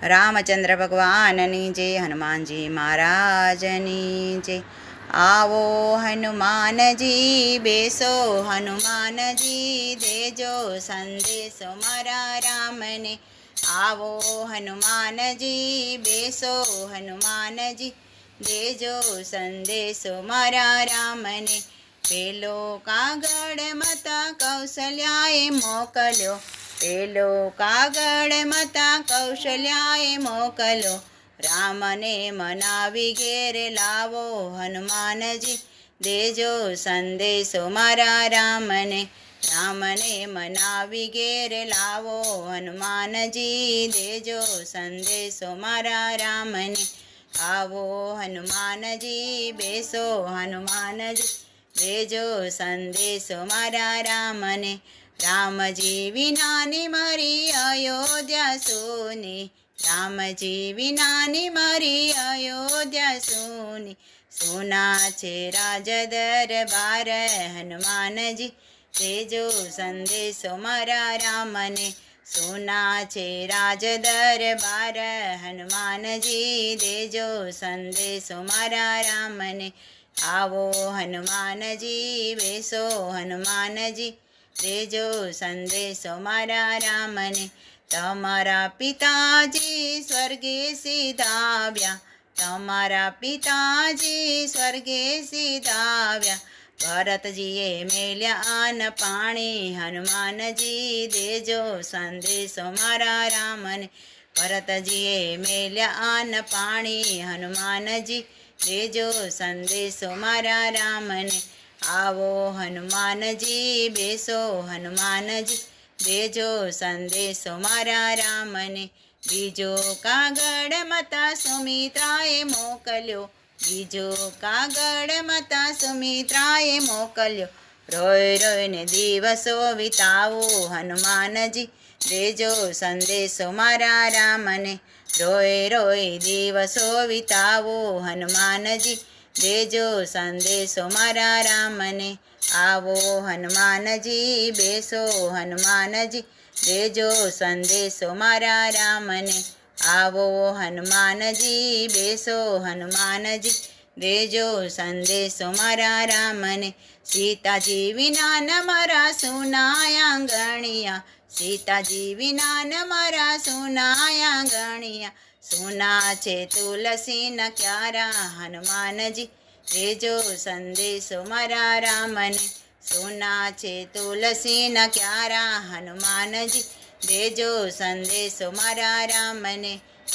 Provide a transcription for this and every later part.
રામચંદ્ર ભગવાનની જય, હનુમાનજી મહારાજની જય। આવો હનુમાનજી બેસો, હનુમાનજી દેજો સંદેશો મારા રામને। આવો હનુમાનજી બેસો, હનુમાનજી દેજો સંદેશો મારા રામને। પેલો કાગળ માતા કૌશલ્યાએ મોકલ્યો, પેલો કાગળ માતા કૌશલ્યાએ મોકલ્યો। રામને મનાવી ઘેર લાવો, હનુમાનજી દેજો સંદેશો મારા રામને। રામને મનાવી ઘેર લાવો, હનુમાનજી દેજો સંદેશો મારા રામને। આવો હનુમાનજી બેસો, હનુમાનજી દેજો સંદેશો મારા રામને। રામજી વિનાની મારી અયોધ્યા સૂની, રામજી વિનાની મારી અયોધ્યા સૂની। સોના છે રાજ દરબાર, હનુમાનજી દેજો સંદેશો મારા રામને। સોના છે રાજ દરબાર, હનુમાનજી દેજો સંદેશો મારા રામને। આવો હનુમાનજી બેસો, હનુમાનજી દેજો સંદેશો મારા રામને। તમારા પિતાજી સ્વર્ગે સીધાવ્યા, તમારા પિતાજી સ્વર્ગે સીધાવ્યા। ભરતજીએ મેલ્યા અન્ન પાણી, હનુમાનજી દેજો સંદેશો મારા રામને। ભરતજીએ મેલ્યા અન્ન પાણી, હનુમાનજી દેજો સંદેશો મારા રામને। આવો હનુમાનજી બેસો, હનુમાનજી દેજો સંદેશો મારા રામને। બીજો કાગળ માતા સુમિત્રાએ મોકલ્યો, બીજો કાગળ માતા સુમિત્રાએ મોકલ્યો। રોય રોયને દિવસો વિતાવો, હનુમાનજી દેજો સંદેશો મારા રામને। રોય રોય દિવસો વિતાવો, હનુમાનજી દેજો સંદેશો મારા રામને। આવો હનુમાનજી બેસો, હનુમાનજી દેજો સંદેશો મારા રામને। આવો હનુમાનજી બેસો, હનુમાનજી દેજો સંદેશો મારા રામને। સીતાજી વિના ન મારા સુનાયા ગણિયા, સીતાજી વિના ન મારા સુનાયા ગણિયા। સુના છે તુલસીના ક્યારા, હનુમાનજી દેજો સંદેશો મારા રામને। સુના છે તુલસીના ક્યારા, હનુમાનજી દેજો સંદેશો મારા રામને।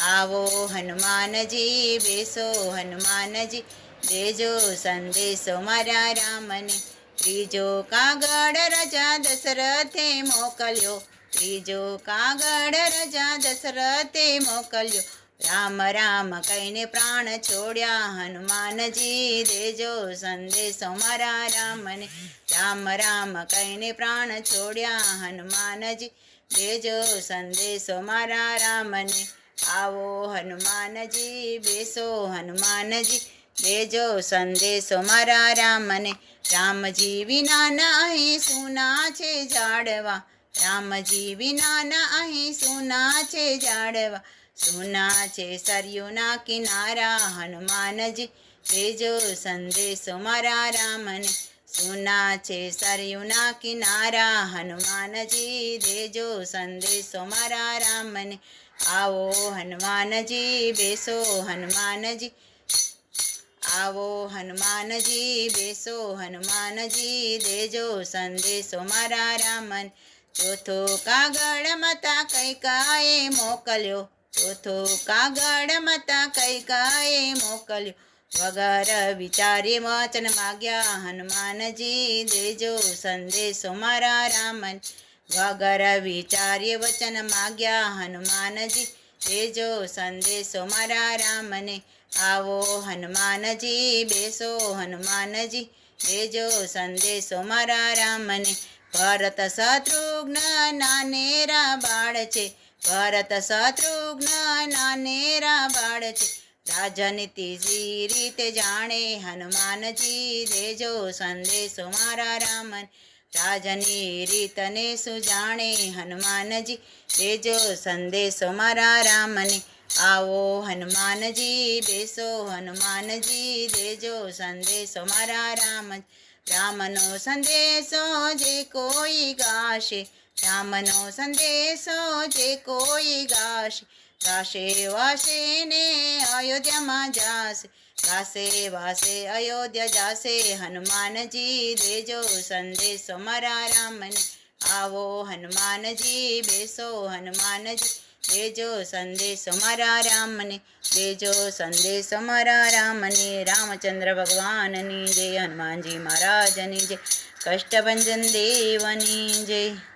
આવો હનુમાનજી બેસો, હનુમાનજી દેજો સંદેશો મારા રામને। ત્રીજો કાગળ રાજા દશરથે મોકલ્યો, ત્રીજો કાગળ રાજા દશરથે મોકલ્યો। રામ રામ કહીને પ્રાણ છોડ્યા, હનુમાનજી દેજો સંદેશો મારા રામને। રામ રામ કહીને પ્રાણ છોડ્યા, હનુમાનજી દેજો સંદેશો મારા રામને। આવો હનુમાનજી બેસો, હનુમાનજી દેજો સંદેશો મારા રામને। રામજી વિના ન અહીં સુના છે ઝાડવા, રામજી વિના ન અહીં સુના છે ઝાડવા। સુના છે સરયુના કિનારા, હનુમાનજી દેજો સંદેશો મારા રામને। સુના છે સરયુના કિનારા, હનુમાનજી દેજો સંદેશો મારા રામને। આવો હનુમાનજી બેસો, હનુમાનજી આવો હનુમાનજી બેસો, હનુમાનજી દેજો સંદેશો મારા રામને। ચોથો કાગળ માતા કૈકાએ મોકલ્યો, ચોથો કાગળ માતા કૈકાએ મોકલ્યો। વગર વિચારે વચન માગ્યા, હનુમાનજી દેજો સંદેશો મારા રામને। વગર વિચારે વચન માગ્યા, હનુમાનજી દેજો સંદેશો મારા રામને। આવો હનુમાનજી બેસો, હનુમાનજી દેજો સંદેશો મારા રામને। ભરત શત્રુઘ્ન નાનેરા બાળ છે, ભરત શત્રુઘ્ન નાનેરા બાળ છે। રાજનીતિ રીતે જાણે, હનુમાનજી દેજો સંદેશો મારા રામને। રાજની રીતને સુજાણે હનુમાનજી દેજો સંદેશો મારા રામને. આવો હનુમાનજી બેસો હનુમાનજી, દેજો સંદેશો મારા રામ. રામનો સંદેશો જે કોઈ ગાશે, રામનો સંદેશો જે કોઈ ગાશે, ગાશે વાસે ને અયોધ્યામાં જાશે, ગાશે વાસે અયોધ્યા જાશે. હનુમાનજી દેજો સંદેશો મારા રામને, આવો હનુમાનજી બેસો હનુમાનજી, દેજો સંદેશો મારા રામને, દેજો સંદેશો મારા રામને. રામચંદ્ર ભગવાનની જય, હનુમાનજી મહારાજની જય, કષ્ટભંજન દેવની જય.